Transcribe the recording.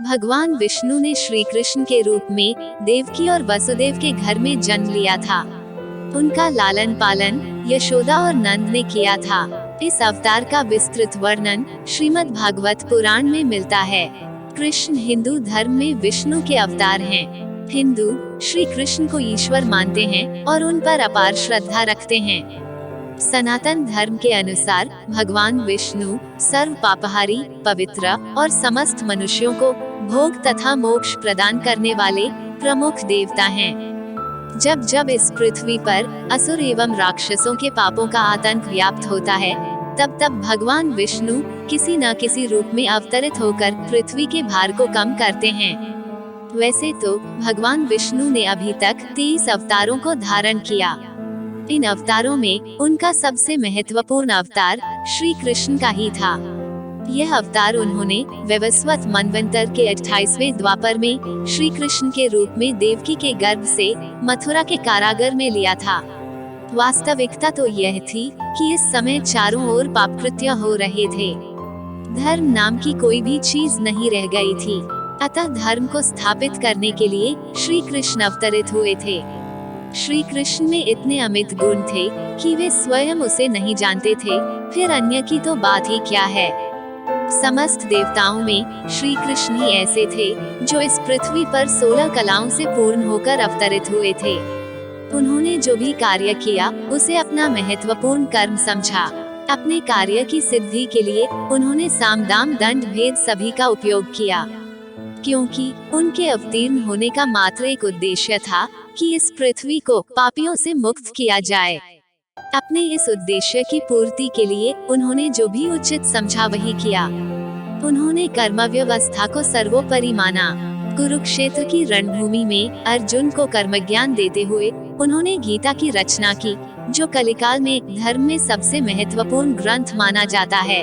भगवान विष्णु ने श्री कृष्ण के रूप में देवकी और वसुदेव के घर में जन्म लिया था। उनका लालन पालन यशोदा और नंद ने किया था। इस अवतार का विस्तृत वर्णन श्रीमद् भागवत पुराण में मिलता है। कृष्ण हिंदू धर्म में विष्णु के अवतार हैं। हिंदू श्री कृष्ण को ईश्वर मानते हैं और उन पर अपार श्रद्धा रखते हैं। सनातन धर्म के अनुसार भगवान विष्णु सर्व पापहारी, पवित्र और समस्त मनुष्यों को भोग तथा मोक्ष प्रदान करने वाले प्रमुख देवता हैं। जब जब इस पृथ्वी पर असुर एवं राक्षसों के पापों का आतंक व्याप्त होता है, तब तब भगवान विष्णु किसी न किसी रूप में अवतरित होकर पृथ्वी के भार को कम करते हैं। वैसे तो भगवान विष्णु ने अभी तक 30 अवतारों को धारण किया। इन अवतारों में उनका सबसे महत्वपूर्ण अवतार श्री कृष्ण का ही था। यह अवतार उन्होंने वैवस्वत मनवंतर के 28वें द्वापर में श्री कृष्ण के रूप में देवकी के गर्भ से मथुरा के कारागार में लिया था। वास्तविकता तो यह थी कि इस समय चारों ओर पापकृत्य हो रहे थे। धर्म नाम की कोई भी चीज नहीं रह गई थी। अतः धर्म को स्थापित करने के लिए श्री कृष्ण अवतरित हुए थे। श्री कृष्ण में इतने अमित गुण थे कि वे स्वयं उसे नहीं जानते थे, फिर अन्य की तो बात ही क्या है। समस्त देवताओं में श्री कृष्ण ही ऐसे थे जो इस पृथ्वी पर 16 कलाओं से पूर्ण होकर अवतरित हुए थे। उन्होंने जो भी कार्य किया उसे अपना महत्वपूर्ण कर्म समझा। अपने कार्य की सिद्धि के लिए उन्होंने साम दाम दंड भेद सभी का उपयोग किया, क्योंकि उनके अवतीर्ण होने का मात्र एक उद्देश्य था कि इस पृथ्वी को पापियों से मुक्त किया जाए। अपने इस उद्देश्य की पूर्ति के लिए उन्होंने जो भी उचित समझा वही किया। उन्होंने कर्म व्यवस्था को सर्वोपरि माना। कुरुक्षेत्र की रणभूमि में अर्जुन को कर्म ज्ञान देते हुए उन्होंने गीता की रचना की, जो कलिकाल में धर्म में सबसे महत्वपूर्ण ग्रंथ माना जाता है।